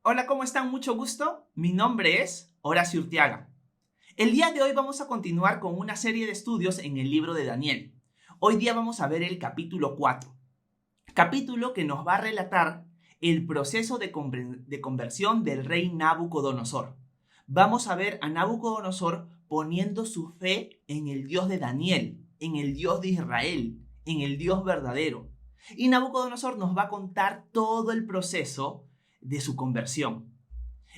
Hola, ¿cómo están? Mucho gusto. Mi nombre es Horacio Urteaga. El día de hoy vamos a continuar con una serie de estudios en el libro de Daniel. Hoy día vamos a ver el capítulo 4, capítulo que nos va a relatar el proceso de conversión del rey Nabucodonosor. Vamos a ver a Nabucodonosor poniendo su fe en el Dios de Daniel, en el Dios de Israel, en el Dios verdadero. Y Nabucodonosor nos va a contar todo el proceso de su conversión.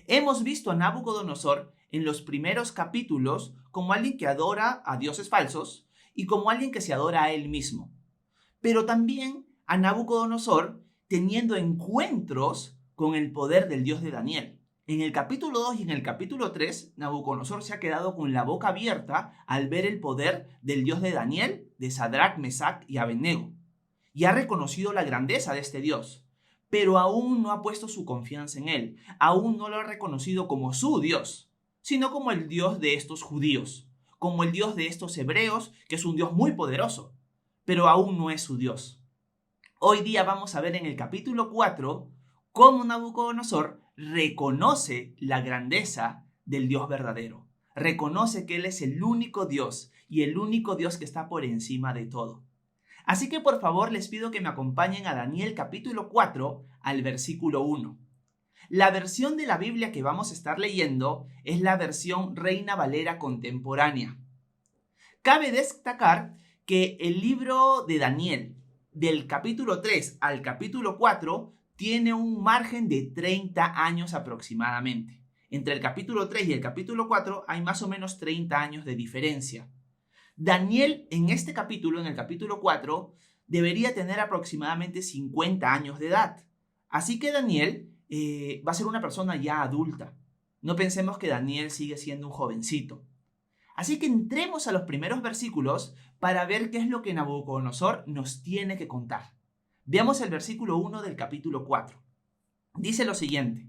Hemos visto a Nabucodonosor en los primeros capítulos como alguien que adora a dioses falsos y como alguien que se adora a él mismo. Pero también a Nabucodonosor teniendo encuentros con el poder del Dios de Daniel. En el capítulo 2 y en el capítulo 3, Nabucodonosor se ha quedado con la boca abierta al ver el poder del Dios de Daniel, de Sadrach, Mesach y Abednego. Y ha reconocido la grandeza de este Dios, pero aún no ha puesto su confianza en él, aún no lo ha reconocido como su Dios, sino como el Dios de estos judíos, como el Dios de estos hebreos, que es un Dios muy poderoso, pero aún no es su Dios. Hoy día vamos a ver en el capítulo 4 cómo Nabucodonosor reconoce la grandeza del Dios verdadero, reconoce que él es el único Dios y el único Dios que está por encima de todo. Así que por favor les pido que me acompañen a Daniel capítulo 4 al versículo 1. La versión de la Biblia que vamos a estar leyendo es la versión Reina Valera contemporánea. Cabe destacar que el libro de Daniel, del capítulo 3 al capítulo 4, tiene un margen de 30 años aproximadamente. Entre el capítulo 3 y el capítulo 4 hay más o menos 30 años de diferencia. Daniel en este capítulo, en el capítulo 4, debería tener aproximadamente 50 años de edad. Así que Daniel va a ser una persona ya adulta. No pensemos que Daniel sigue siendo un jovencito. Así que entremos a los primeros versículos para ver qué es lo que Nabucodonosor nos tiene que contar. Veamos el versículo 1 del capítulo 4. Dice lo siguiente: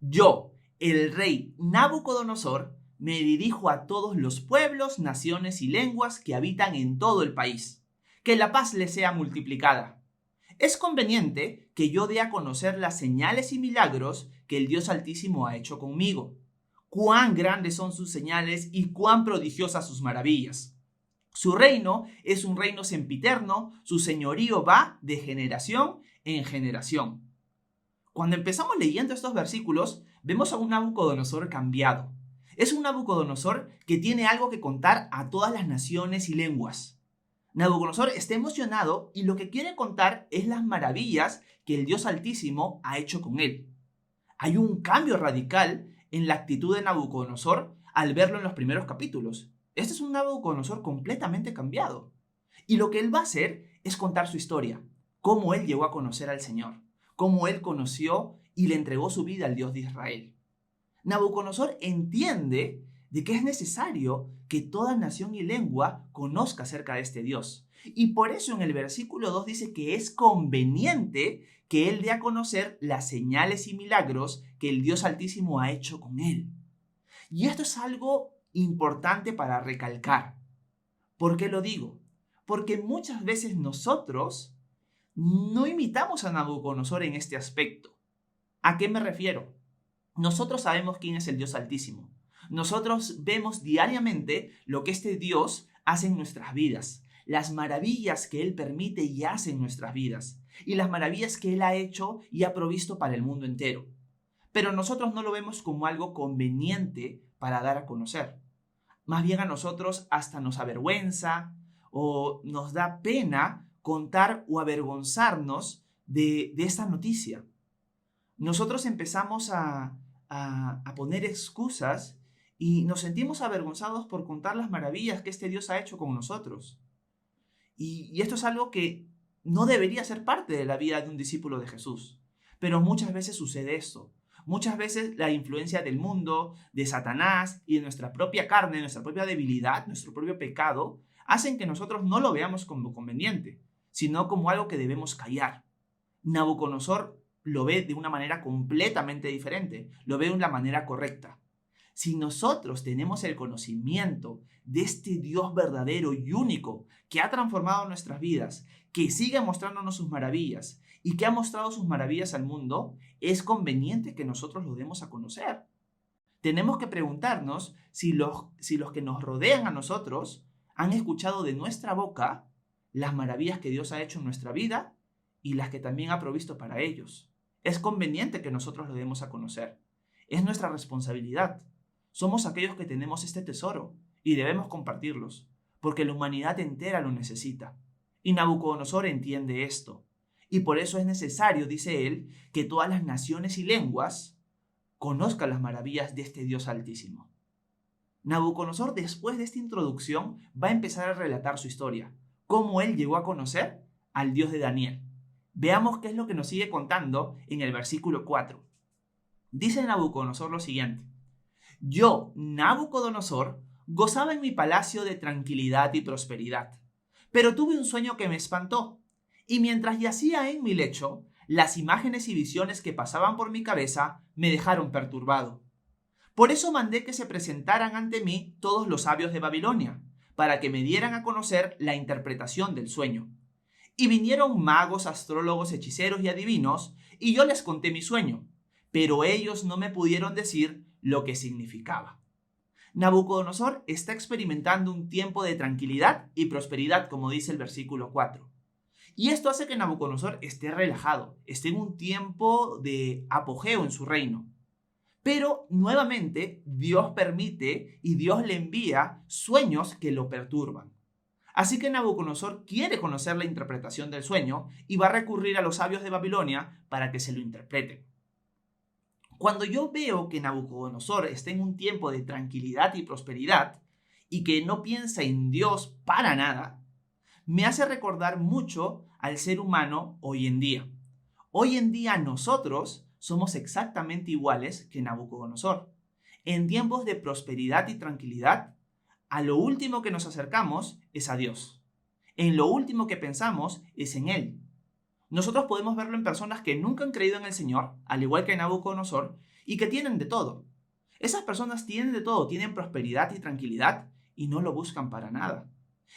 Yo, el rey Nabucodonosor, me dirijo a todos los pueblos, naciones y lenguas que habitan en todo el país. Que la paz les sea multiplicada. Es conveniente que yo dé a conocer las señales y milagros que el Dios Altísimo ha hecho conmigo. Cuán grandes son sus señales y cuán prodigiosas sus maravillas. Su reino es un reino sempiterno, su señorío va de generación en generación. Cuando empezamos leyendo estos versículos, vemos a un Nabucodonosor cambiado. Es un Nabucodonosor que tiene algo que contar a todas las naciones y lenguas. Nabucodonosor está emocionado y lo que quiere contar es las maravillas que el Dios Altísimo ha hecho con él. Hay un cambio radical en la actitud de Nabucodonosor al verlo en los primeros capítulos. Este es un Nabucodonosor completamente cambiado. Y lo que él va a hacer es contar su historia, cómo él llegó a conocer al Señor, cómo él conoció y le entregó su vida al Dios de Israel. Nabucodonosor entiende de que es necesario que toda nación y lengua conozca acerca de este Dios. Y por eso en el versículo 2 dice que es conveniente que él dé a conocer las señales y milagros que el Dios Altísimo ha hecho con él. Y esto es algo importante para recalcar. ¿Por qué lo digo? Porque muchas veces nosotros no imitamos a Nabucodonosor en este aspecto. ¿A qué me refiero? Nosotros sabemos quién es el Dios Altísimo. Nosotros vemos diariamente lo que este Dios hace en nuestras vidas, las maravillas que Él permite y hace en nuestras vidas, y las maravillas que Él ha hecho y ha provisto para el mundo entero. Pero nosotros no lo vemos como algo conveniente para dar a conocer. Más bien a nosotros hasta nos avergüenza o nos da pena contar o avergonzarnos de esta noticia. Nosotros empezamos a poner excusas y nos sentimos avergonzados por contar las maravillas que este Dios ha hecho con nosotros. Y esto es algo que no debería ser parte de la vida de un discípulo de Jesús. Pero muchas veces sucede esto. Muchas veces la influencia del mundo, de Satanás y de nuestra propia carne, nuestra propia debilidad, nuestro propio pecado, hacen que nosotros no lo veamos como conveniente, sino como algo que debemos callar. Nabucodonosor lo ve de una manera completamente diferente, lo ve de una manera correcta. Si nosotros tenemos el conocimiento de este Dios verdadero y único que ha transformado nuestras vidas, que sigue mostrándonos sus maravillas y que ha mostrado sus maravillas al mundo, es conveniente que nosotros lo demos a conocer. Tenemos que preguntarnos si los que nos rodean a nosotros han escuchado de nuestra boca las maravillas que Dios ha hecho en nuestra vida y las que también ha provisto para ellos. Es conveniente que nosotros lo demos a conocer. Es nuestra responsabilidad. Somos aquellos que tenemos este tesoro y debemos compartirlos, porque la humanidad entera lo necesita. Y Nabucodonosor entiende esto. Y por eso es necesario, dice él, que todas las naciones y lenguas conozcan las maravillas de este Dios altísimo. Nabucodonosor, después de esta introducción, va a empezar a relatar su historia, cómo él llegó a conocer al Dios de Daniel. Veamos qué es lo que nos sigue contando en el versículo 4. Dice Nabucodonosor lo siguiente: Yo, Nabucodonosor, gozaba en mi palacio de tranquilidad y prosperidad, pero tuve un sueño que me espantó, y mientras yacía en mi lecho, las imágenes y visiones que pasaban por mi cabeza me dejaron perturbado. Por eso mandé que se presentaran ante mí todos los sabios de Babilonia, para que me dieran a conocer la interpretación del sueño. Y vinieron magos, astrólogos, hechiceros y adivinos, y yo les conté mi sueño, pero ellos no me pudieron decir lo que significaba. Nabucodonosor está experimentando un tiempo de tranquilidad y prosperidad, como dice el versículo 4. Y esto hace que Nabucodonosor esté relajado, esté en un tiempo de apogeo en su reino. Pero nuevamente Dios permite y Dios le envía sueños que lo perturban. Así que Nabucodonosor quiere conocer la interpretación del sueño y va a recurrir a los sabios de Babilonia para que se lo interpreten. Cuando yo veo que Nabucodonosor está en un tiempo de tranquilidad y prosperidad y que no piensa en Dios para nada, me hace recordar mucho al ser humano hoy en día. Hoy en día nosotros somos exactamente iguales que Nabucodonosor. En tiempos de prosperidad y tranquilidad, a lo último que nos acercamos es a Dios. En lo último que pensamos es en Él. Nosotros podemos verlo en personas que nunca han creído en el Señor, al igual que Nabucodonosor, y que tienen de todo. Esas personas tienen de todo, tienen prosperidad y tranquilidad, y no lo buscan para nada.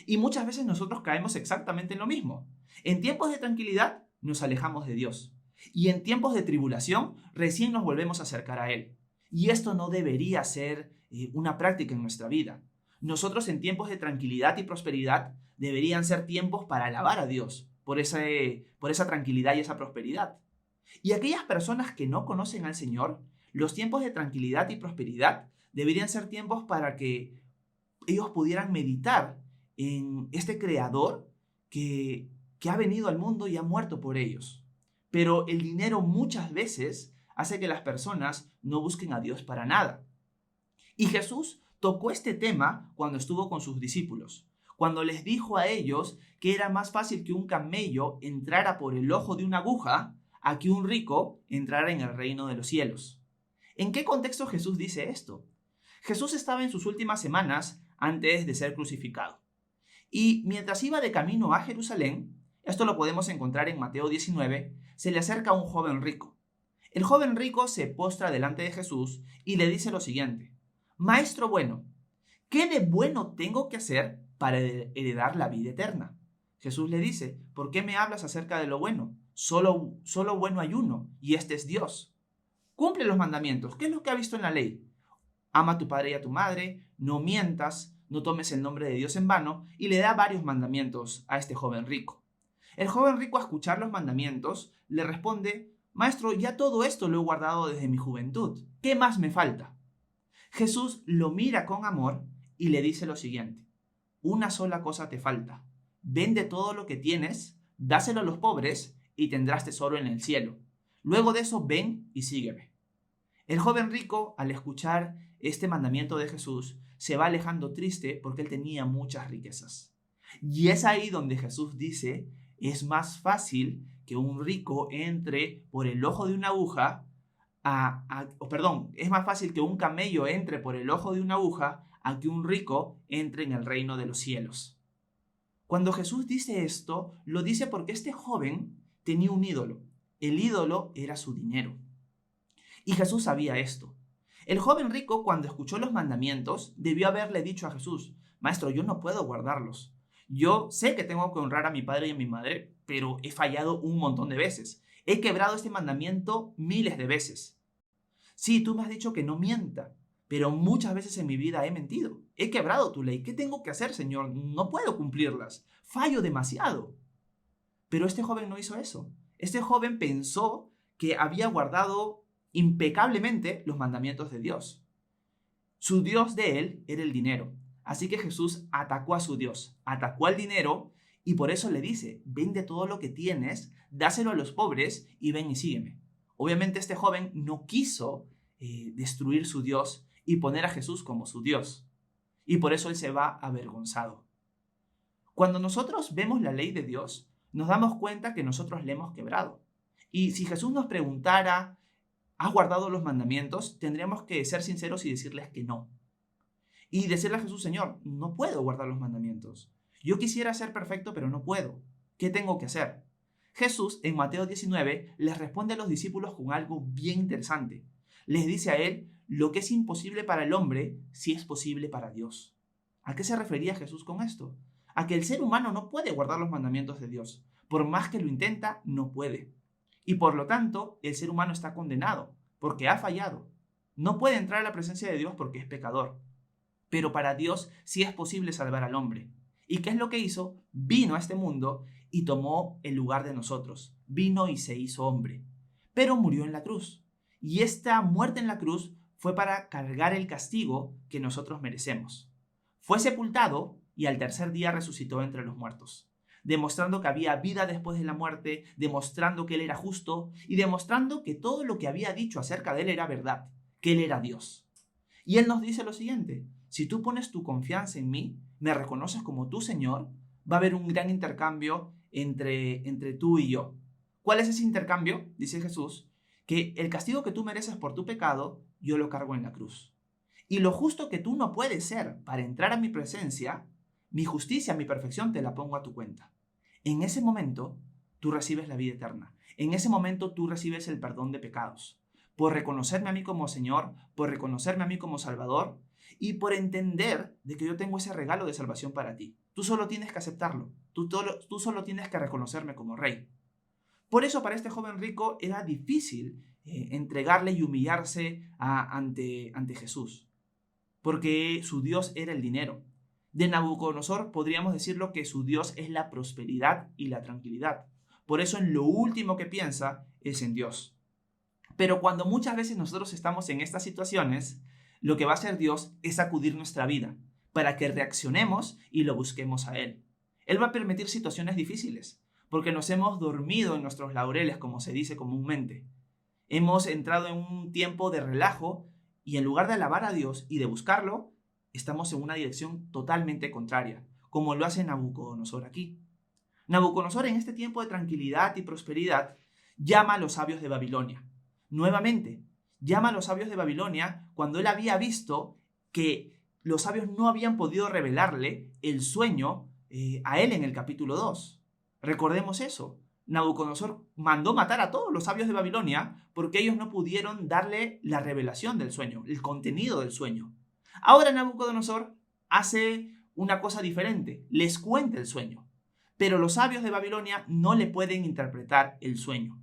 Y muchas veces nosotros caemos exactamente en lo mismo. En tiempos de tranquilidad nos alejamos de Dios. Y en tiempos de tribulación recién nos volvemos a acercar a Él. Y esto no debería ser una práctica en nuestra vida. Nosotros en tiempos de tranquilidad y prosperidad deberían ser tiempos para alabar a Dios por esa tranquilidad y esa prosperidad. Y aquellas personas que no conocen al Señor, los tiempos de tranquilidad y prosperidad deberían ser tiempos para que ellos pudieran meditar en este Creador que ha venido al mundo y ha muerto por ellos. Pero el dinero muchas veces hace que las personas no busquen a Dios para nada. Y Jesús tocó este tema cuando estuvo con sus discípulos, cuando les dijo a ellos que era más fácil que un camello entrara por el ojo de una aguja a que un rico entrara en el reino de los cielos. ¿En qué contexto Jesús dice esto? Jesús estaba en sus últimas semanas antes de ser crucificado. Y mientras iba de camino a Jerusalén, esto lo podemos encontrar en Mateo 19, se le acerca un joven rico. El joven rico se postra delante de Jesús y le dice lo siguiente: Maestro bueno, ¿qué de bueno tengo que hacer para heredar la vida eterna? Jesús le dice: ¿por qué me hablas acerca de lo bueno? Solo bueno hay uno, y este es Dios. Cumple los mandamientos. ¿Qué es lo que ha visto en la ley? Ama a tu padre y a tu madre, no mientas, no tomes el nombre de Dios en vano, y le da varios mandamientos a este joven rico. El joven rico, a escuchar los mandamientos, le responde: Maestro, ya todo esto lo he guardado desde mi juventud. ¿Qué más me falta? Jesús lo mira con amor y le dice lo siguiente: una sola cosa te falta. Vende todo lo que tienes, dáselo a los pobres y tendrás tesoro en el cielo. Luego de eso, ven y sígueme. El joven rico, al escuchar este mandamiento de Jesús, se va alejando triste porque él tenía muchas riquezas. Y es ahí donde Jesús dice: es más fácil que un rico entre por el ojo de una aguja, es más fácil que un camello entre por el ojo de una aguja a que un rico entre en el reino de los cielos. Cuando Jesús dice esto, lo dice porque este joven tenía un ídolo. El ídolo era su dinero. Y Jesús sabía esto. El joven rico, cuando escuchó los mandamientos, debió haberle dicho a Jesús: Maestro, yo no puedo guardarlos. Yo sé que tengo que honrar a mi padre y a mi madre, pero he fallado un montón de veces. He quebrado este mandamiento miles de veces. Sí, tú me has dicho que no mienta, pero muchas veces en mi vida he mentido. He quebrado tu ley. ¿Qué tengo que hacer, Señor? No puedo cumplirlas. Fallo demasiado. Pero este joven no hizo eso. Este joven pensó que había guardado impecablemente los mandamientos de Dios. Su Dios de él era el dinero. Así que Jesús atacó a su Dios, atacó al dinero y por eso le dice, vende todo lo que tienes, dáselo a los pobres y ven y sígueme. Obviamente este joven no quiso destruir su Dios y poner a Jesús como su Dios. Y por eso él se va avergonzado. Cuando nosotros vemos la ley de Dios, nos damos cuenta que nosotros le hemos quebrado. Y si Jesús nos preguntara, ¿has guardado los mandamientos? Tendríamos que ser sinceros y decirles que no. Y decirle a Jesús, Señor, no puedo guardar los mandamientos. Yo quisiera ser perfecto, pero no puedo. ¿Qué tengo que hacer? Jesús, en Mateo 19, les responde a los discípulos con algo bien interesante. Les dice a él, lo que es imposible para el hombre, sí es posible para Dios. ¿A qué se refería Jesús con esto? A que el ser humano no puede guardar los mandamientos de Dios. Por más que lo intenta, no puede. Y por lo tanto, el ser humano está condenado, porque ha fallado. No puede entrar a la presencia de Dios porque es pecador. Pero para Dios sí es posible salvar al hombre. ¿Y qué es lo que hizo? Vino a este mundo y tomó el lugar de nosotros. Vino y se hizo hombre. Pero murió en la cruz. Y esta muerte en la cruz fue para cargar el castigo que nosotros merecemos. Fue sepultado y al tercer día resucitó entre los muertos, demostrando que había vida después de la muerte, demostrando que Él era justo y demostrando que todo lo que había dicho acerca de Él era verdad, que Él era Dios. Y Él nos dice lo siguiente, si tú pones tu confianza en mí, me reconoces como tu Señor, va a haber un gran intercambio entre tú y yo. ¿Cuál es ese intercambio? Dice Jesús, que el castigo que tú mereces por tu pecado, yo lo cargo en la cruz. Y lo justo que tú no puedes ser para entrar a mi presencia, mi justicia, mi perfección, te la pongo a tu cuenta. En ese momento, tú recibes la vida eterna. En ese momento, tú recibes el perdón de pecados. Por reconocerme a mí como Señor, por reconocerme a mí como Salvador y por entender de que yo tengo ese regalo de salvación para ti. Tú solo tienes que aceptarlo. Tú solo tienes que reconocerme como Rey. Por eso para este joven rico era difícil entregarle y humillarse ante Jesús, porque su Dios era el dinero. De Nabucodonosor podríamos decirlo que su Dios es la prosperidad y la tranquilidad. Por eso en lo último que piensa es en Dios. Pero cuando muchas veces nosotros estamos en estas situaciones, lo que va a hacer Dios es sacudir nuestra vida para que reaccionemos y lo busquemos a Él. Él va a permitir situaciones difíciles, porque nos hemos dormido en nuestros laureles, como se dice comúnmente. Hemos entrado en un tiempo de relajo y en lugar de alabar a Dios y de buscarlo, estamos en una dirección totalmente contraria, como lo hace Nabucodonosor aquí. Nabucodonosor en este tiempo de tranquilidad y prosperidad llama a los sabios de Babilonia. Nuevamente, llama a los sabios de Babilonia cuando él había visto que los sabios no habían podido revelarle el sueño a él en el capítulo 2. Recordemos eso. Nabucodonosor mandó matar a todos los sabios de Babilonia porque ellos no pudieron darle la revelación del sueño, el contenido del sueño. Ahora Nabucodonosor hace una cosa diferente, les cuenta el sueño, pero los sabios de Babilonia no le pueden interpretar el sueño.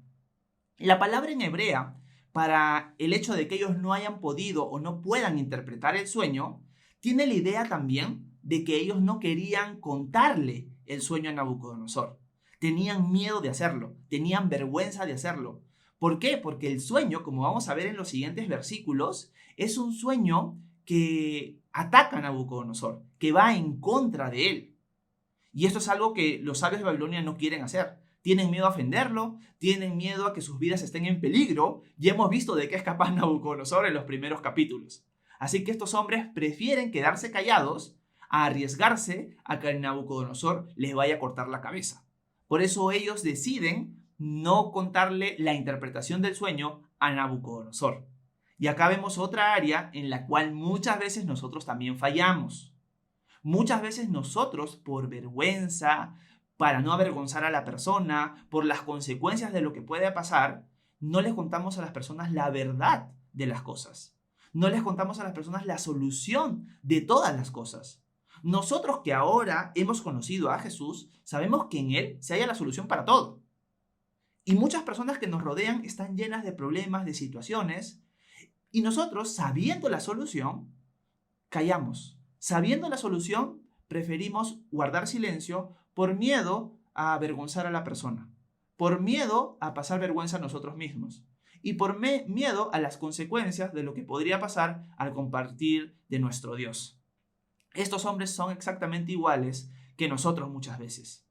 La palabra en hebrea para el hecho de que ellos no hayan podido o no puedan interpretar el sueño, tiene la idea también de que ellos no querían contarle el sueño a Nabucodonosor. Tenían miedo de hacerlo, tenían vergüenza de hacerlo. ¿Por qué? Porque el sueño, como vamos a ver en los siguientes versículos, es un sueño que ataca a Nabucodonosor, que va en contra de él. Y esto es algo que los sabios de Babilonia no quieren hacer. Tienen miedo a ofenderlo, tienen miedo a que sus vidas estén en peligro, y hemos visto de qué es capaz Nabucodonosor en los primeros capítulos. Así que estos hombres prefieren quedarse callados a arriesgarse a que Nabucodonosor les vaya a cortar la cabeza. Por eso ellos deciden no contarle la interpretación del sueño a Nabucodonosor. Y acá vemos otra área en la cual muchas veces nosotros también fallamos. Muchas veces nosotros, por vergüenza, para no avergonzar a la persona, por las consecuencias de lo que puede pasar, no les contamos a las personas la verdad de las cosas. No les contamos a las personas la solución de todas las cosas. Nosotros que ahora hemos conocido a Jesús, sabemos que en Él se halla la solución para todo. Y muchas personas que nos rodean están llenas de problemas, de situaciones, y nosotros, sabiendo la solución, callamos. Sabiendo la solución, preferimos guardar silencio por miedo a avergonzar a la persona, por miedo a pasar vergüenza a nosotros mismos y por miedo a las consecuencias de lo que podría pasar al compartir de nuestro Dios. Estos hombres son exactamente iguales que nosotros muchas veces.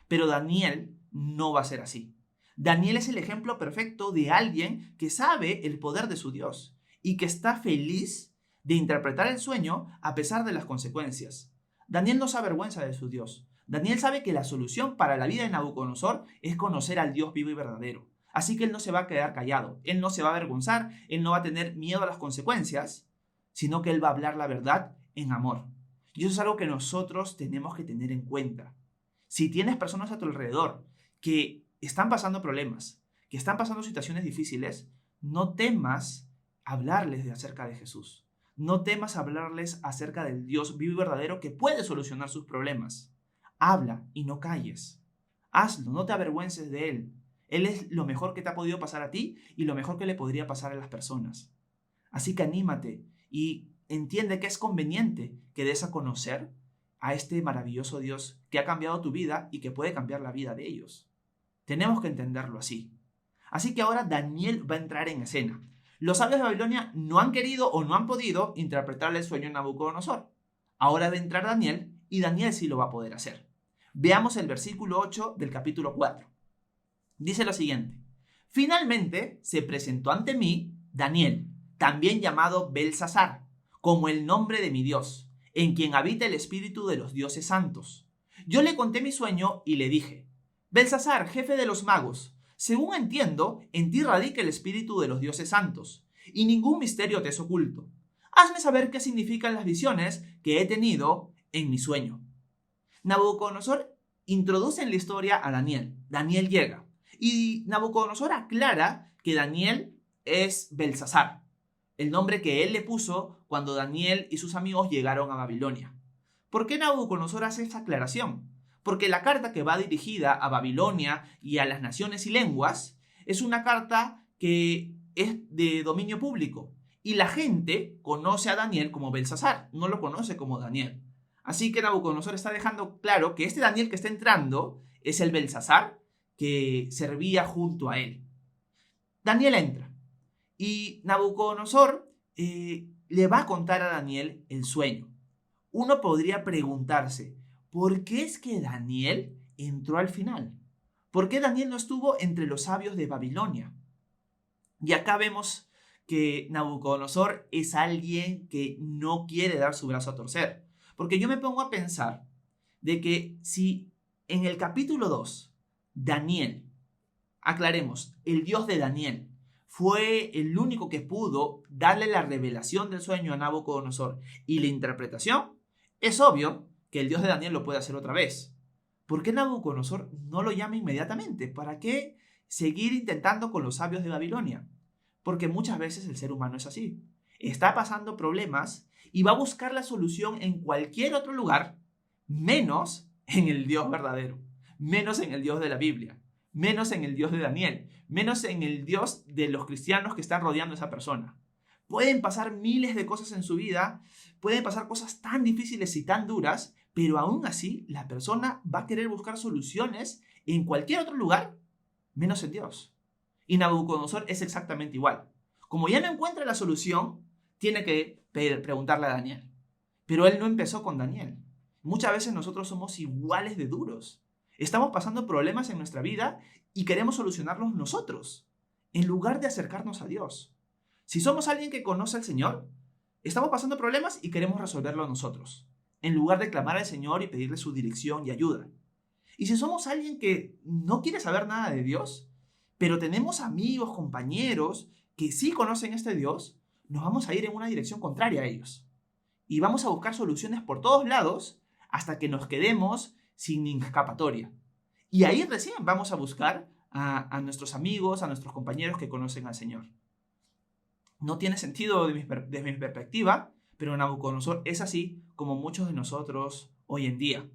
Pero Daniel no va a ser así. Daniel es el ejemplo perfecto de alguien que sabe el poder de su Dios y que está feliz de interpretar el sueño a pesar de las consecuencias. Daniel no se avergüenza de su Dios. Daniel sabe que la solución para la vida de Nabucodonosor es conocer al Dios vivo y verdadero. Así que él no se va a quedar callado, él no se va a avergonzar, él no va a tener miedo a las consecuencias, sino que él va a hablar la verdad en amor. Y eso es algo que nosotros tenemos que tener en cuenta. Si tienes personas a tu alrededor que están pasando problemas, que están pasando situaciones difíciles, no temas hablarles acerca de Jesús. No temas hablarles acerca del Dios vivo y verdadero que puede solucionar sus problemas. Habla y no calles. Hazlo, no te avergüences de Él. Él es lo mejor que te ha podido pasar a ti y lo mejor que le podría pasar a las personas. Así que anímate y entiende que es conveniente que des a conocer a este maravilloso Dios que ha cambiado tu vida y que puede cambiar la vida de ellos. Tenemos que entenderlo así. Así que ahora Daniel va a entrar en escena. Los sabios de Babilonia no han querido o no han podido interpretar el sueño de Nabucodonosor. Ahora va a entrar Daniel y Daniel sí lo va a poder hacer. Veamos el versículo 8 del capítulo 4. Dice lo siguiente: Finalmente se presentó ante mí Daniel, también llamado Belsasar, como el nombre de mi Dios, en quien habita el espíritu de los dioses santos. Yo le conté mi sueño y le dije: Belsasar, jefe de los magos, según entiendo, en ti radica el espíritu de los dioses santos, y ningún misterio te es oculto. Hazme saber qué significan las visiones que he tenido en mi sueño. Nabucodonosor introduce en la historia a Daniel. Daniel llega. Y Nabucodonosor aclara que Daniel es Belsasar, el nombre que él le puso cuando Daniel y sus amigos llegaron a Babilonia. ¿Por qué Nabucodonosor hace esta aclaración? Porque la carta que va dirigida a Babilonia y a las naciones y lenguas es una carta que es de dominio público. Y la gente conoce a Daniel como Belsasar, no lo conoce como Daniel. Así que Nabucodonosor está dejando claro que este Daniel que está entrando es el Belsasar que servía junto a él. Daniel entra y Nabucodonosor le va a contar a Daniel el sueño. Uno podría preguntarse, ¿por qué es que Daniel entró al final? ¿Por qué Daniel no estuvo entre los sabios de Babilonia? Y acá vemos que Nabucodonosor es alguien que no quiere dar su brazo a torcer. Porque yo me pongo a pensar de que si en el capítulo 2 Daniel, aclaremos, el Dios de Daniel, fue el único que pudo darle la revelación del sueño a Nabucodonosor y la interpretación, es obvio que el Dios de Daniel lo puede hacer otra vez. ¿Por qué Nabucodonosor no lo llama inmediatamente? ¿Para qué seguir intentando con los sabios de Babilonia? Porque muchas veces el ser humano es así. Está pasando problemas y va a buscar la solución en cualquier otro lugar, menos en el Dios verdadero, menos en el Dios de la Biblia, menos en el Dios de Daniel, menos en el Dios de los cristianos que están rodeando a esa persona. Pueden pasar miles de cosas en su vida, pueden pasar cosas tan difíciles y tan duras, pero aún así la persona va a querer buscar soluciones en cualquier otro lugar, menos en Dios. Y Nabucodonosor es exactamente igual. Como ya no encuentra la solución, tiene que preguntarle a Daniel. Pero él no empezó con Daniel. Muchas veces nosotros somos iguales de duros. Estamos pasando problemas en nuestra vida y queremos solucionarlos nosotros, en lugar de acercarnos a Dios. Si somos alguien que conoce al Señor, estamos pasando problemas y queremos resolverlo nosotros, en lugar de clamar al Señor y pedirle su dirección y ayuda. Y si somos alguien que no quiere saber nada de Dios, pero tenemos amigos, compañeros que sí conocen a este Dios, nos vamos a ir en una dirección contraria a ellos. Y vamos a buscar soluciones por todos lados hasta que nos quedemos sin escapatoria. Y ahí recién vamos a buscar a nuestros amigos, a nuestros compañeros que conocen al Señor. No tiene sentido desde mi perspectiva, Pero Nabucodonosor es así como muchos de nosotros hoy en día.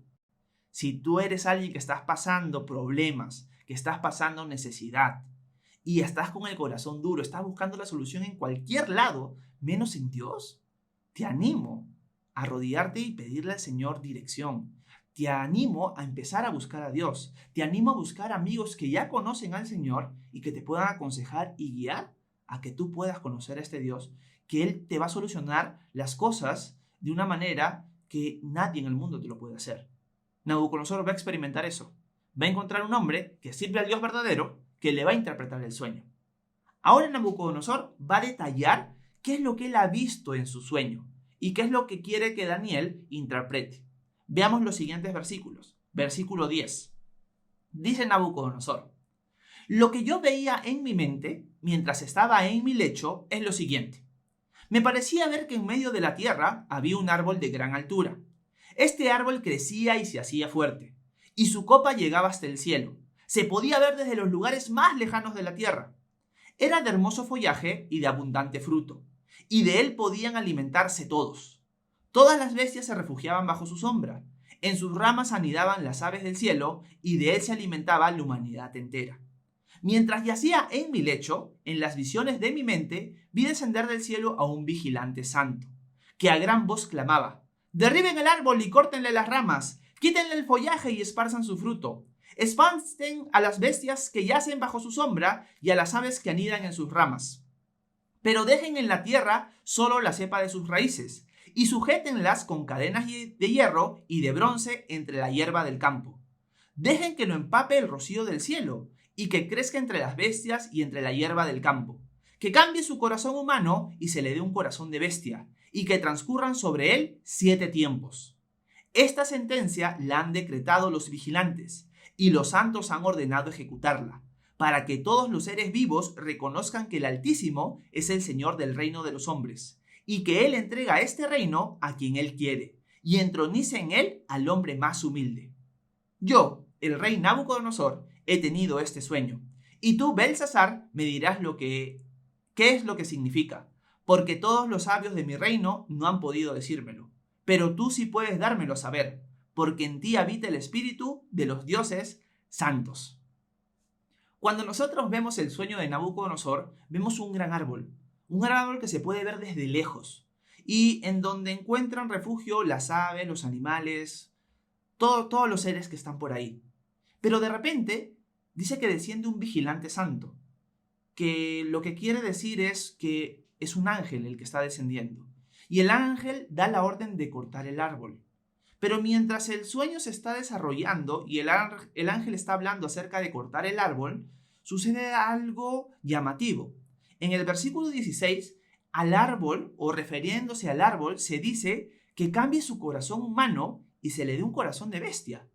Si tú eres alguien que estás pasando problemas, que estás pasando necesidad y estás con el corazón duro, estás buscando la solución en cualquier lado, menos en Dios, te animo a arrodillarte y pedirle al Señor dirección. Te animo a empezar a buscar a Dios. Te animo a buscar amigos que ya conocen al Señor y que te puedan aconsejar y guiar a que tú puedas conocer a este Dios, que Él te va a solucionar las cosas de una manera que nadie en el mundo te lo puede hacer. Nabucodonosor va a experimentar eso. Va a encontrar un hombre que sirve al Dios verdadero que le va a interpretar el sueño. Ahora Nabucodonosor va a detallar qué es lo que él ha visto en su sueño y qué es lo que quiere que Daniel interprete. Veamos los siguientes versículos. Versículo 10. Dice Nabucodonosor: lo que yo veía en mi mente mientras estaba en mi lecho es lo siguiente. Me parecía ver que en medio de la tierra había un árbol de gran altura. Este árbol crecía y se hacía fuerte, y su copa llegaba hasta el cielo. Se podía ver desde los lugares más lejanos de la tierra. Era de hermoso follaje y de abundante fruto, y de él podían alimentarse todos. Todas las bestias se refugiaban bajo su sombra. En sus ramas anidaban las aves del cielo, y de él se alimentaba la humanidad entera. Mientras yacía en mi lecho, en las visiones de mi mente, vi descender del cielo a un vigilante santo, que a gran voz clamaba: derriben el árbol y córtenle las ramas, quítenle el follaje y esparzan su fruto. Espanten a las bestias que yacen bajo su sombra y a las aves que anidan en sus ramas. Pero dejen en la tierra solo la cepa de sus raíces, y sujétenlas con cadenas de hierro y de bronce entre la hierba del campo. Dejen que lo empape el rocío del cielo, y que crezca entre las bestias y entre la hierba del campo. Que cambie su corazón humano y se le dé un corazón de bestia, y que transcurran sobre él 7 tiempos. Esta sentencia la han decretado los vigilantes, y los santos han ordenado ejecutarla, para que todos los seres vivos reconozcan que el Altísimo es el Señor del reino de los hombres, y que Él entrega este reino a quien Él quiere, y entronice en él al hombre más humilde. Yo, el rey Nabucodonosor, he tenido este sueño, y tú, Belsasar, me dirás qué es lo que significa, porque todos los sabios de mi reino no han podido decírmelo, pero tú sí puedes dármelo a saber, porque en ti habita el espíritu de los dioses santos. Cuando nosotros vemos el sueño de Nabucodonosor, vemos un gran árbol que se puede ver desde lejos, y en donde encuentran refugio las aves, los animales, todos los seres que están por ahí. Pero de repente dice que desciende un vigilante santo, que lo que quiere decir es que es un ángel el que está descendiendo, y el ángel da la orden de cortar el árbol. Pero mientras el sueño se está desarrollando y el ángel está hablando acerca de cortar el árbol, sucede algo llamativo. En el versículo 16, al árbol, o refiriéndose al árbol, se dice que cambie su corazón humano y se le dé un corazón de bestia.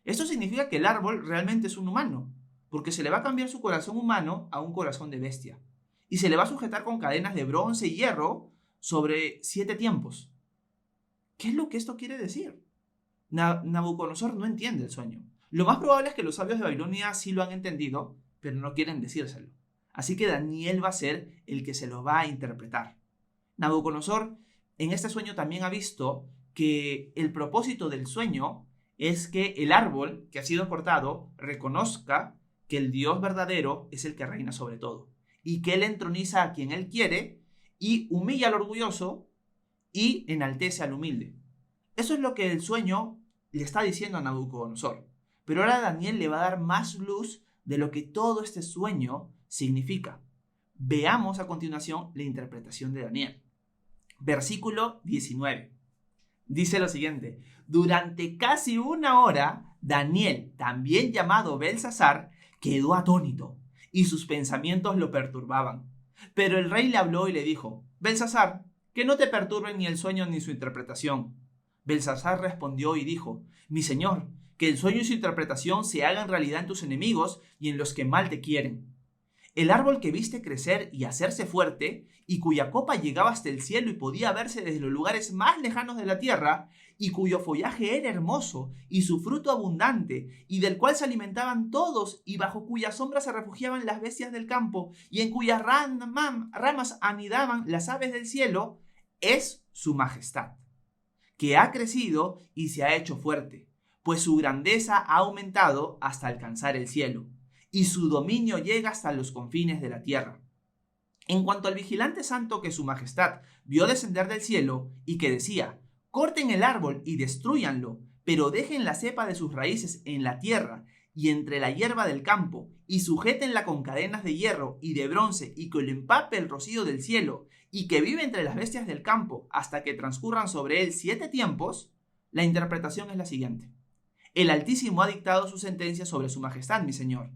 Esto significa que el árbol realmente es un humano, porque se le va a cambiar su corazón humano a un corazón de bestia. Y se le va a sujetar con cadenas de bronce y hierro sobre 7 tiempos. ¿Qué es lo que esto quiere decir? Nabucodonosor no entiende el sueño. Lo más probable es que los sabios de Babilonia sí lo han entendido, pero no quieren decírselo. Así que Daniel va a ser el que se lo va a interpretar. Nabucodonosor en este sueño también ha visto que el propósito del sueño es que el árbol que ha sido cortado reconozca que el Dios verdadero es el que reina sobre todo, y que Él entroniza a quien Él quiere y humilla al orgulloso y enaltece al humilde. Eso es lo que el sueño le está diciendo a Nabucodonosor. Pero ahora Daniel le va a dar más luz de lo que todo este sueño significa. Veamos a continuación la interpretación de Daniel. Versículo 19. Dice lo siguiente: durante casi 1 hora, Daniel, también llamado Belsasar, quedó atónito, y sus pensamientos lo perturbaban. Pero el rey le habló y le dijo: Belsasar, que no te perturben ni el sueño ni su interpretación. Belsasar respondió y dijo: mi señor, que el sueño y su interpretación se hagan realidad en tus enemigos y en los que mal te quieren. El árbol que viste crecer y hacerse fuerte, y cuya copa llegaba hasta el cielo y podía verse desde los lugares más lejanos de la tierra, y cuyo follaje era hermoso, y su fruto abundante, y del cual se alimentaban todos, y bajo cuya sombra se refugiaban las bestias del campo, y en cuyas ramas anidaban las aves del cielo, es su majestad, que ha crecido y se ha hecho fuerte, pues su grandeza ha aumentado hasta alcanzar el cielo, y su dominio llega hasta los confines de la tierra. En cuanto al vigilante santo que su majestad vio descender del cielo y que decía: corten el árbol y destrúyanlo, pero dejen la cepa de sus raíces en la tierra y entre la hierba del campo, y sujétenla con cadenas de hierro y de bronce, y que lo empape el rocío del cielo, y que vive entre las bestias del campo hasta que transcurran sobre él 7 tiempos, la interpretación es la siguiente: el Altísimo ha dictado su sentencia sobre su majestad, mi señor,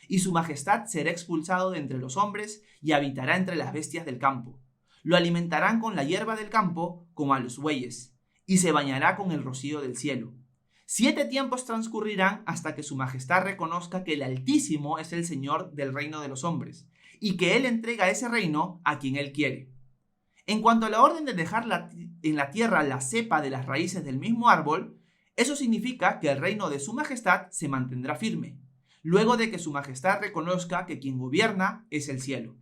y su majestad será expulsado de entre los hombres y habitará entre las bestias del campo. Lo alimentarán con la hierba del campo como a los bueyes, y se bañará con el rocío del cielo. 7 tiempos transcurrirán hasta que su majestad reconozca que el Altísimo es el Señor del reino de los hombres, y que Él entrega ese reino a quien Él quiere. En cuanto a la orden de dejar en la tierra la cepa de las raíces del mismo árbol, eso significa que el reino de su majestad se mantendrá firme, luego de que su majestad reconozca que quien gobierna es el cielo.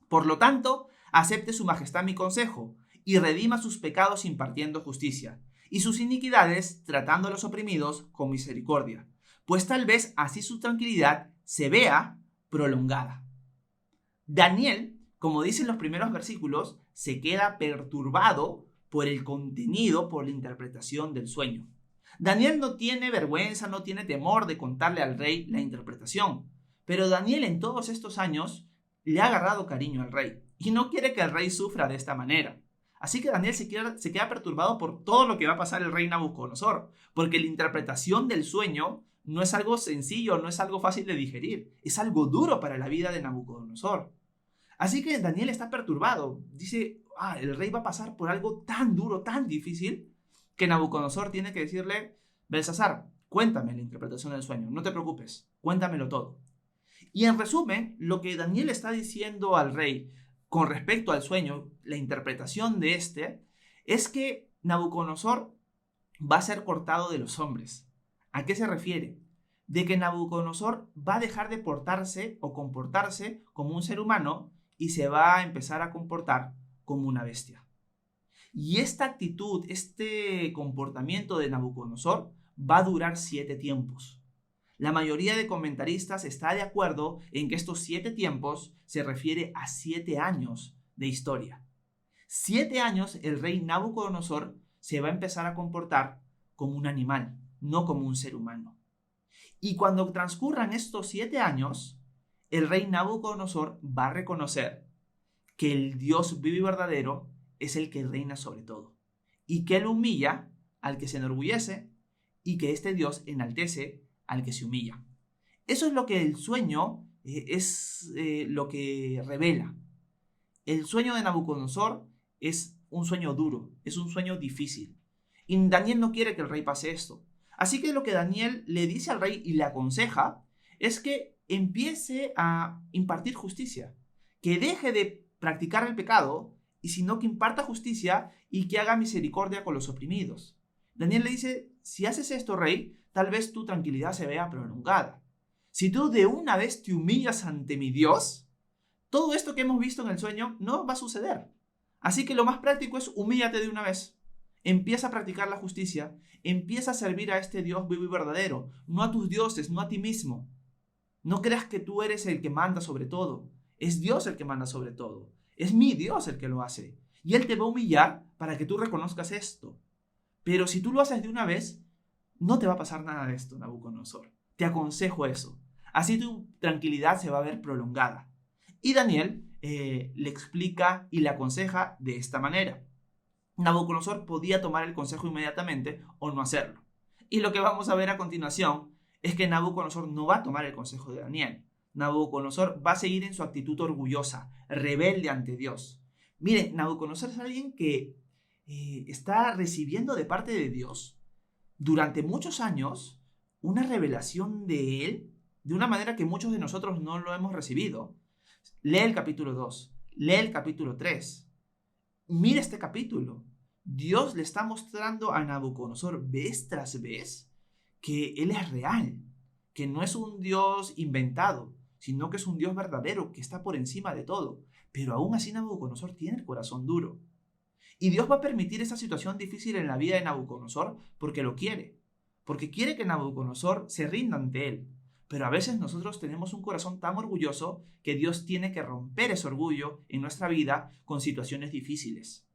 Por lo tanto, acepte su majestad mi consejo, y redima sus pecados impartiendo justicia, y sus iniquidades tratando a los oprimidos con misericordia, pues tal vez así su tranquilidad se vea prolongada. Daniel, como dicen los primeros versículos, se queda perturbado por el contenido, por la interpretación del sueño. Daniel no tiene vergüenza, no tiene temor de contarle al rey la interpretación, pero Daniel en todos estos años le ha agarrado cariño al rey y no quiere que el rey sufra de esta manera. Así que Daniel se queda perturbado por todo lo que va a pasar el rey Nabucodonosor, porque la interpretación del sueño no es algo sencillo, no es algo fácil de digerir, es algo duro para la vida de Nabucodonosor. Así que Daniel está perturbado, dice: el rey va a pasar por algo tan duro, tan difícil, que Nabucodonosor tiene que decirle: Belsasar, cuéntame la interpretación del sueño, no te preocupes, cuéntamelo todo. Y en resumen, lo que Daniel está diciendo al rey con respecto al sueño, la interpretación de este, es que Nabucodonosor va a ser cortado de los hombres. ¿A qué se refiere? De que Nabucodonosor va a dejar de portarse o comportarse como un ser humano y se va a empezar a comportar como una bestia. Y esta actitud, este comportamiento de Nabucodonosor va a durar 7 tiempos. La mayoría de comentaristas está de acuerdo en que estos 7 tiempos se refiere a 7 años de historia. 7 años el rey Nabucodonosor se va a empezar a comportar como un animal, no como un ser humano. Y cuando transcurran estos 7 años, el rey Nabucodonosor va a reconocer que el Dios vivo y verdadero es el que reina sobre todo, y que él humilla al que se enorgullece y que este Dios enaltece al que se humilla. Eso es lo que el sueño es lo que revela. El sueño de Nabucodonosor es un sueño duro, es un sueño difícil. Y Daniel no quiere que el rey pase esto. Así que lo que Daniel le dice al rey y le aconseja es que empiece a impartir justicia, que deje de practicar el pecado, y sino que imparta justicia y que haga misericordia con los oprimidos. Daniel le dice: si haces esto, rey, tal vez tu tranquilidad se vea prolongada. Si tú de una vez te humillas ante mi Dios, todo esto que hemos visto en el sueño no va a suceder. Así que lo más práctico es: humíllate de una vez. Empieza a practicar la justicia, empieza a servir a este Dios vivo y verdadero, no a tus dioses, no a ti mismo. No creas que tú eres el que manda sobre todo. Es Dios el que manda sobre todo. Es mi Dios el que lo hace. Y Él te va a humillar para que tú reconozcas esto. Pero si tú lo haces de una vez, no te va a pasar nada de esto, Nabucodonosor. Te aconsejo eso. Así tu tranquilidad se va a ver prolongada. Y Daniel le explica y le aconseja de esta manera. Nabucodonosor podía tomar el consejo inmediatamente o no hacerlo. Y lo que vamos a ver a continuación es que Nabucodonosor no va a tomar el consejo de Daniel. Nabucodonosor va a seguir en su actitud orgullosa, rebelde ante Dios. Miren, Nabucodonosor es alguien que está recibiendo de parte de Dios durante muchos años una revelación de Él de una manera que muchos de nosotros no lo hemos recibido. Lee el capítulo 2, lee el capítulo 3. Mira este capítulo. Dios le está mostrando a Nabucodonosor vez tras vez que Él es real, que no es un Dios inventado, sino que es un Dios verdadero que está por encima de todo. Pero aún así Nabucodonosor tiene el corazón duro. Y Dios va a permitir esa situación difícil en la vida de Nabucodonosor porque lo quiere. Porque quiere que Nabucodonosor se rinda ante él. Pero a veces nosotros tenemos un corazón tan orgulloso que Dios tiene que romper ese orgullo en nuestra vida con situaciones difíciles.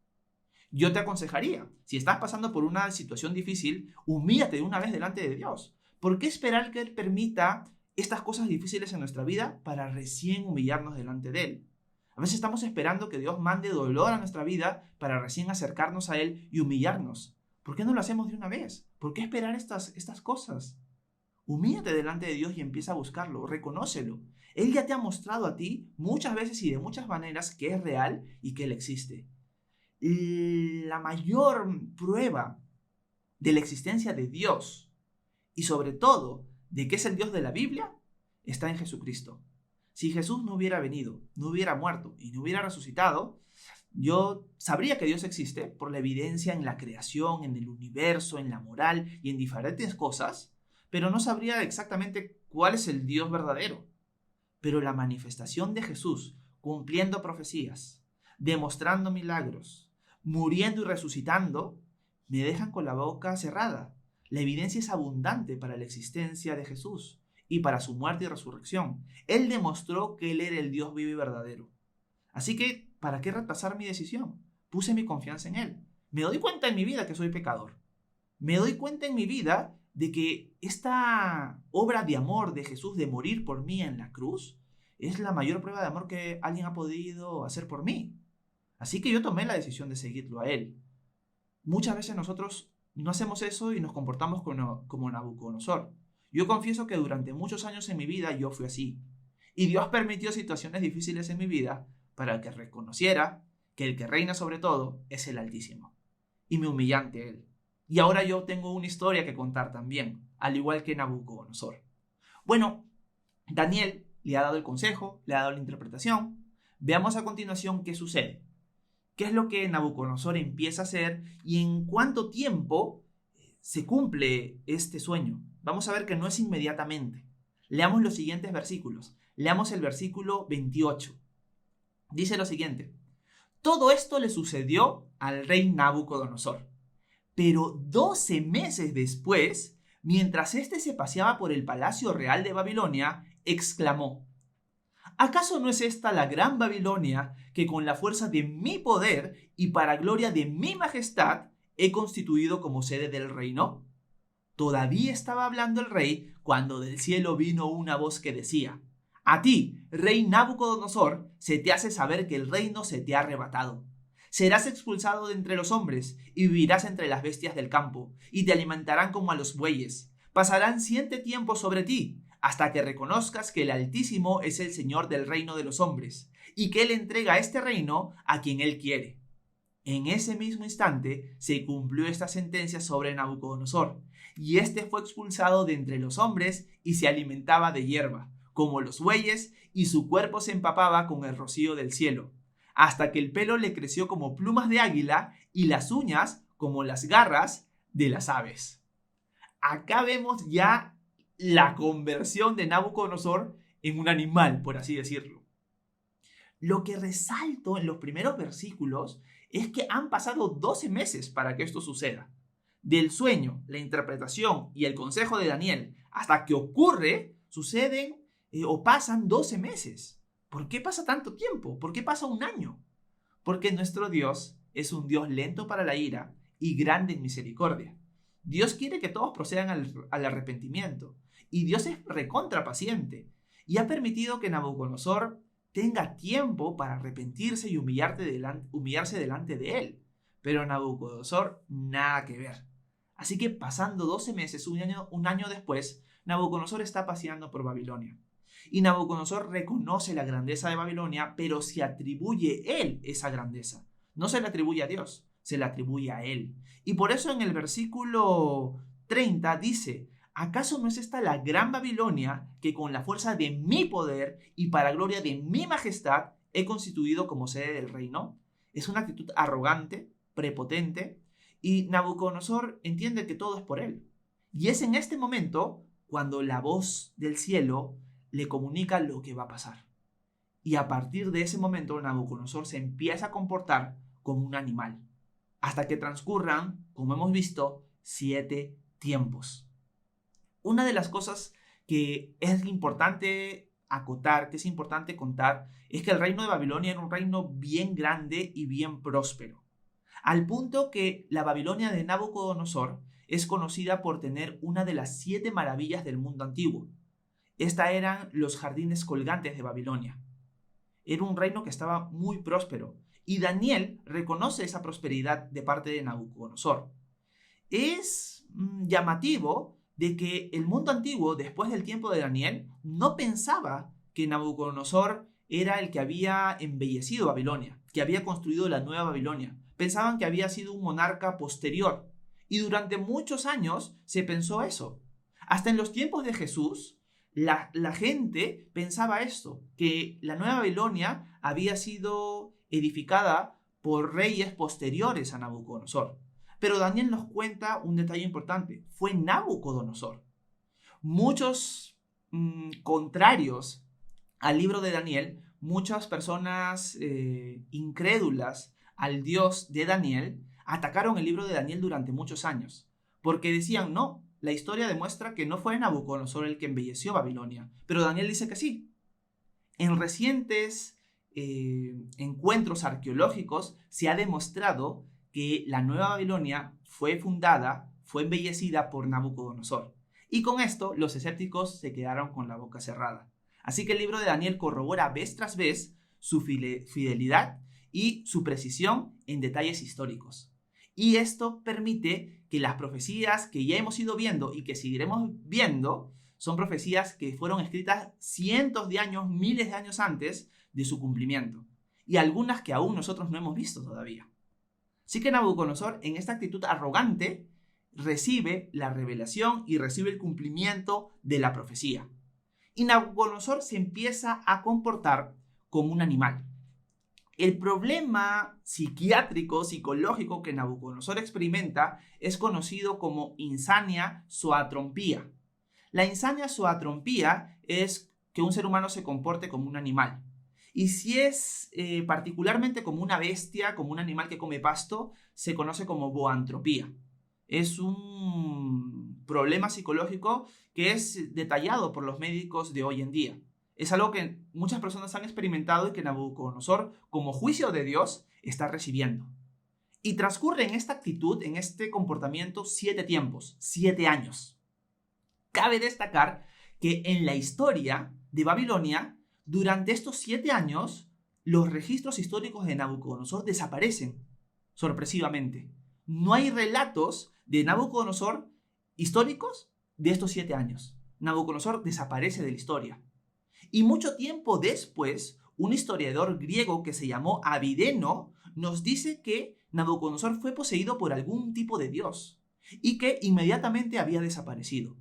Yo te aconsejaría, si estás pasando por una situación difícil, humíllate de una vez delante de Dios. ¿Por qué esperar que Él permita estas cosas difíciles en nuestra vida para recién humillarnos delante de Él? A veces estamos esperando que Dios mande dolor a nuestra vida para recién acercarnos a Él y humillarnos. ¿Por qué no lo hacemos de una vez? ¿Por qué esperar estas cosas? Humíllate delante de Dios y empieza a buscarlo, reconócelo. Él ya te ha mostrado a ti muchas veces y de muchas maneras que es real y que Él existe. La mayor prueba de la existencia de Dios y sobre todo de que es el Dios de la Biblia está en Jesucristo. Si Jesús no hubiera venido, no hubiera muerto y no hubiera resucitado, yo sabría que Dios existe por la evidencia en la creación, en el universo, en la moral y en diferentes cosas, pero no sabría exactamente cuál es el Dios verdadero. Pero la manifestación de Jesús, cumpliendo profecías, demostrando milagros, muriendo y resucitando, me dejan con la boca cerrada. La evidencia es abundante para la existencia de Jesús y para su muerte y resurrección. Él demostró que Él era el Dios vivo y verdadero. Así que, ¿para qué retrasar mi decisión? Puse mi confianza en Él. Me doy cuenta en mi vida que soy pecador. Me doy cuenta en mi vida de que esta obra de amor de Jesús de morir por mí en la cruz es la mayor prueba de amor que alguien ha podido hacer por mí. Así que yo tomé la decisión de seguirlo a Él. Muchas veces nosotros no hacemos eso y nos comportamos como Nabucodonosor. Yo confieso que durante muchos años en mi vida yo fui así. Y Dios permitió situaciones difíciles en mi vida para que reconociera que el que reina sobre todo es el Altísimo. Y me humillé ante Él. Y ahora yo tengo una historia que contar también, al igual que Nabucodonosor. Bueno, Daniel le ha dado el consejo, le ha dado la interpretación. Veamos a continuación qué sucede. ¿Qué es lo que Nabucodonosor empieza a hacer y en cuánto tiempo se cumple este sueño? Vamos a ver que no es inmediatamente. Leamos los siguientes versículos. Leamos el versículo 28. Dice lo siguiente. Todo esto le sucedió al rey Nabucodonosor. Pero 12 meses después, mientras éste se paseaba por el palacio real de Babilonia, exclamó: ¿acaso no es esta la gran Babilonia que con la fuerza de mi poder y para gloria de mi majestad he constituido como sede del reino? Todavía estaba hablando el rey cuando del cielo vino una voz que decía: a ti, rey Nabucodonosor, se te hace saber que el reino se te ha arrebatado. Serás expulsado de entre los hombres y vivirás entre las bestias del campo, y te alimentarán como a los bueyes. Pasarán 7 tiempos sobre ti, hasta que reconozcas que el Altísimo es el Señor del reino de los hombres, y que Él entrega este reino a quien Él quiere. En ese mismo instante se cumplió esta sentencia sobre Nabucodonosor, y éste fue expulsado de entre los hombres y se alimentaba de hierba, como los bueyes, y su cuerpo se empapaba con el rocío del cielo, hasta que el pelo le creció como plumas de águila y las uñas como las garras de las aves. Acá vemos ya la conversión de Nabucodonosor en un animal, por así decirlo. Lo que resalto en los primeros versículos es que han pasado 12 meses para que esto suceda. Del sueño, la interpretación y el consejo de Daniel hasta que ocurre, suceden o pasan 12 meses. ¿Por qué pasa tanto tiempo? ¿Por qué pasa un año? Porque nuestro Dios es un Dios lento para la ira y grande en misericordia. Dios quiere que todos procedan al arrepentimiento. Y Dios es recontra paciente. Y ha permitido que Nabucodonosor tenga tiempo para arrepentirse y humillarse delante de él. Pero Nabucodonosor nada que ver. Así que pasando 12 meses, un año después, Nabucodonosor está paseando por Babilonia. Y Nabucodonosor reconoce la grandeza de Babilonia, pero se atribuye él esa grandeza. No se le atribuye a Dios, se le atribuye a él. Y por eso en el versículo 30 dice: ¿acaso no es esta la gran Babilonia que con la fuerza de mi poder y para gloria de mi majestad he constituido como sede del reino? Es una actitud arrogante, prepotente, y Nabucodonosor entiende que todo es por él. Y es en este momento cuando la voz del cielo le comunica lo que va a pasar. Y a partir de ese momento Nabucodonosor se empieza a comportar como un animal. hasta que transcurran, como hemos visto, 7 tiempos. Una de las cosas que es importante acotar, que es importante contar, es que el reino de Babilonia era un reino bien grande y bien próspero, al punto que la Babilonia de Nabucodonosor es conocida por tener una de las 7 maravillas del mundo antiguo. Estas eran los jardines colgantes de Babilonia. Era un reino que estaba muy próspero, y Daniel reconoce esa prosperidad de parte de Nabucodonosor. Es llamativo de que el mundo antiguo, después del tiempo de Daniel, no pensaba que Nabucodonosor era el que había embellecido Babilonia, que había construido la nueva Babilonia. Pensaban que había sido un monarca posterior. Y durante muchos años se pensó eso. Hasta en los tiempos de Jesús, la gente pensaba esto, que la nueva Babilonia había sido edificada por reyes posteriores a Nabucodonosor. Pero Daniel nos cuenta un detalle importante. Fue Nabucodonosor. Muchos contrarios al libro de Daniel, muchas personas incrédulas al Dios de Daniel, atacaron el libro de Daniel durante muchos años. Porque decían, no, la historia demuestra que no fue Nabucodonosor el que embelleció Babilonia. Pero Daniel dice que sí. En recientes encuentros arqueológicos se ha demostrado que la nueva Babilonia fue fundada, fue embellecida por Nabucodonosor. Y con esto los escépticos se quedaron con la boca cerrada. Así que el libro de Daniel corrobora vez tras vez su fidelidad y su precisión en detalles históricos. Y esto permite que las profecías que ya hemos ido viendo y que seguiremos viendo son profecías que fueron escritas cientos de años, miles de años antes de su cumplimiento. Y algunas que aún nosotros no hemos visto todavía. Así que Nabucodonosor, en esta actitud arrogante, recibe la revelación y recibe el cumplimiento de la profecía. Y Nabucodonosor se empieza a comportar como un animal. El problema psiquiátrico, psicológico que Nabucodonosor experimenta es conocido como insania zoantrompía. La insania zoantrompía es que un ser humano se comporte como un animal. Y si es particularmente como una bestia, como un animal que come pasto, se conoce como boantropía. Es un problema psicológico que es detallado por los médicos de hoy en día. Es algo que muchas personas han experimentado y que Nabucodonosor, como juicio de Dios, está recibiendo. Y transcurre en esta actitud, en este comportamiento, 7 tiempos, 7 años. Cabe destacar que en la historia de Babilonia, durante estos 7 años, los registros históricos de Nabucodonosor desaparecen sorpresivamente. No hay relatos de Nabucodonosor históricos de estos 7 años. Nabucodonosor desaparece de la historia. Y mucho tiempo después, un historiador griego que se llamó Abideno nos dice que Nabucodonosor fue poseído por algún tipo de dios y que inmediatamente había desaparecido.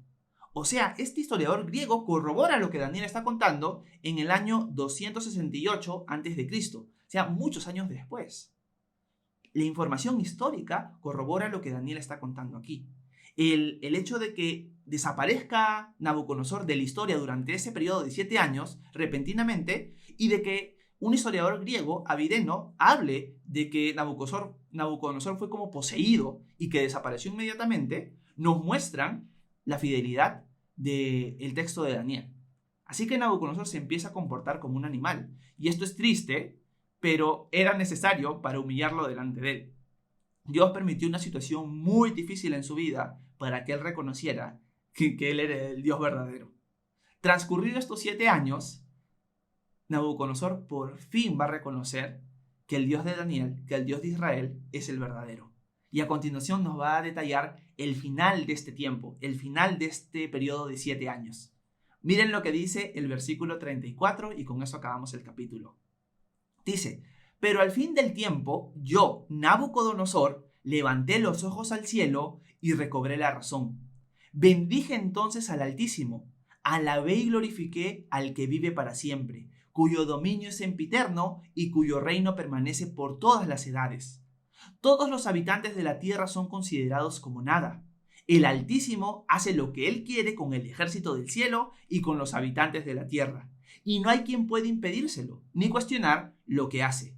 O sea, este historiador griego corrobora lo que Daniel está contando en el año 268 a.C., o sea, muchos años después. La información histórica corrobora lo que Daniel está contando aquí. El hecho de que desaparezca Nabucodonosor de la historia durante ese periodo de 7 años, repentinamente, y de que un historiador griego, Abideno, hable de que Nabucodonosor fue como poseído y que desapareció inmediatamente, nos muestran la fidelidad del texto de Daniel. Así que Nabucodonosor se empieza a comportar como un animal. Y esto es triste, pero era necesario para humillarlo delante de él. Dios permitió una situación muy difícil en su vida para que él reconociera que él era el Dios verdadero. Transcurridos estos 7 años, Nabucodonosor por fin va a reconocer que el Dios de Daniel, que el Dios de Israel, es el verdadero. Y a continuación nos va a detallar el final de este tiempo, el final de este periodo de 7 años. Miren lo que dice el versículo 34 y con eso acabamos el capítulo. Dice: pero al fin del tiempo, yo, Nabucodonosor, levanté los ojos al cielo y recobré la razón. Bendije entonces al Altísimo, alabé y glorifiqué al que vive para siempre, cuyo dominio es sempiterno y cuyo reino permanece por todas las edades. Todos los habitantes de la tierra son considerados como nada. El Altísimo hace lo que Él quiere con el ejército del cielo y con los habitantes de la tierra, y no hay quien pueda impedírselo, ni cuestionar lo que hace.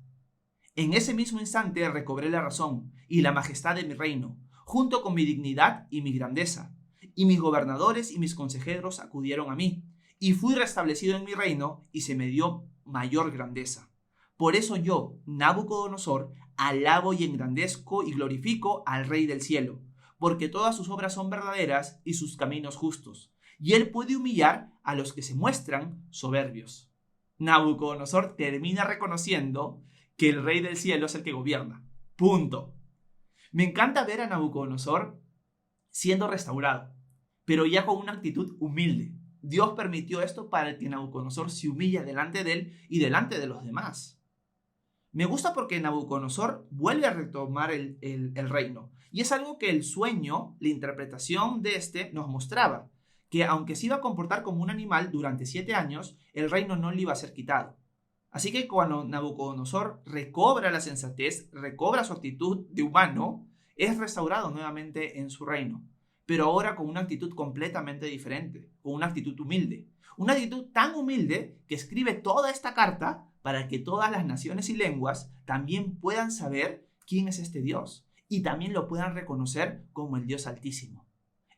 En ese mismo instante recobré la razón y la majestad de mi reino, junto con mi dignidad y mi grandeza. Y mis gobernadores y mis consejeros acudieron a mí, y fui restablecido en mi reino y se me dio mayor grandeza. Por eso yo, Nabucodonosor, alabo y engrandezco y glorifico al Rey del cielo, porque todas sus obras son verdaderas y sus caminos justos, y él puede humillar a los que se muestran soberbios. Nabucodonosor termina reconociendo que el Rey del cielo es el que gobierna. Punto. Me encanta ver a Nabucodonosor siendo restaurado, pero ya con una actitud humilde. Dios permitió esto para que Nabucodonosor se humille delante de él y delante de los demás. Me gusta porque Nabucodonosor vuelve a retomar el reino. Y es algo que el sueño, la interpretación de este, nos mostraba. Que aunque se iba a comportar como un animal durante 7 años, el reino no le iba a ser quitado. Así que cuando Nabucodonosor recobra la sensatez, recobra su actitud de humano, es restaurado nuevamente en su reino. Pero ahora con una actitud completamente diferente, con una actitud humilde. Una actitud tan humilde que escribe toda esta carta para que todas las naciones y lenguas también puedan saber quién es este Dios y también lo puedan reconocer como el Dios Altísimo.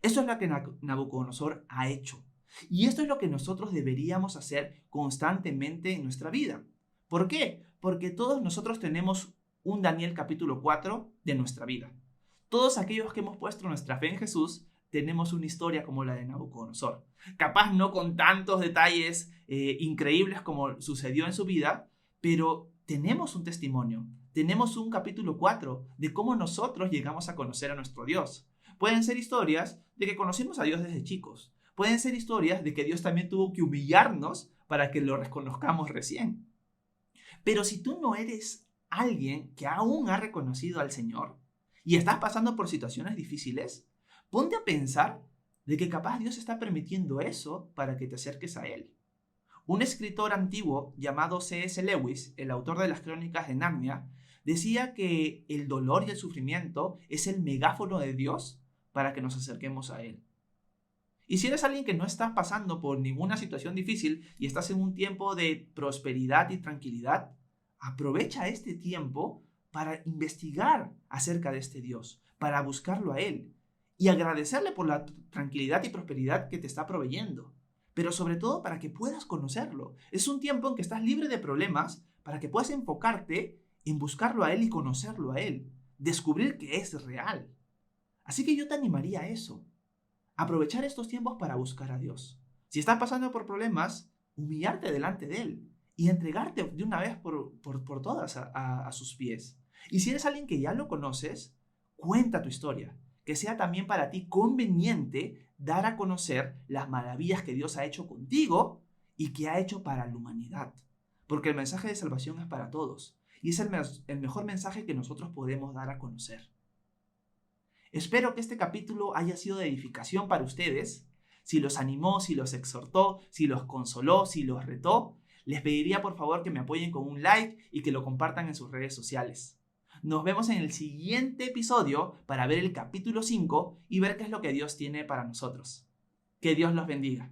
Eso es lo que Nabucodonosor ha hecho. Y esto es lo que nosotros deberíamos hacer constantemente en nuestra vida. ¿Por qué? Porque todos nosotros tenemos un Daniel capítulo 4 de nuestra vida. Todos aquellos que hemos puesto nuestra fe en Jesús tenemos una historia como la de Nabucodonosor. Capaz no con tantos detalles increíbles como sucedió en su vida, pero tenemos un testimonio, tenemos un capítulo 4 de cómo nosotros llegamos a conocer a nuestro Dios. Pueden ser historias de que conocimos a Dios desde chicos. Pueden ser historias de que Dios también tuvo que humillarnos para que lo reconozcamos recién. Pero si tú no eres alguien que aún ha reconocido al Señor y estás pasando por situaciones difíciles, ponte a pensar de que capaz Dios está permitiendo eso para que te acerques a Él. Un escritor antiguo llamado C.S. Lewis, el autor de las Crónicas de Narnia, decía que el dolor y el sufrimiento es el megáfono de Dios para que nos acerquemos a Él. Y si eres alguien que no estás pasando por ninguna situación difícil y estás en un tiempo de prosperidad y tranquilidad, aprovecha este tiempo para investigar acerca de este Dios, para buscarlo a Él y agradecerle por la tranquilidad y prosperidad que te está proveyendo, pero sobre todo para que puedas conocerlo. Es un tiempo en que estás libre de problemas para que puedas enfocarte en buscarlo a Él y conocerlo a Él, descubrir que es real. Así que yo te animaría a eso. Aprovechar estos tiempos para buscar a Dios. Si estás pasando por problemas, humillarte delante de Él y entregarte de una vez por todas a sus pies. Y si eres alguien que ya lo conoces, cuenta tu historia. Que sea también para ti conveniente dar a conocer las maravillas que Dios ha hecho contigo y que ha hecho para la humanidad. Porque el mensaje de salvación es para todos. Y es el mejor mensaje que nosotros podemos dar a conocer. Espero que este capítulo haya sido de edificación para ustedes. Si los animó, si los exhortó, si los consoló, si los retó, les pediría por favor que me apoyen con un like y que lo compartan en sus redes sociales. Nos vemos en el siguiente episodio para ver el capítulo 5 y ver qué es lo que Dios tiene para nosotros. Que Dios los bendiga.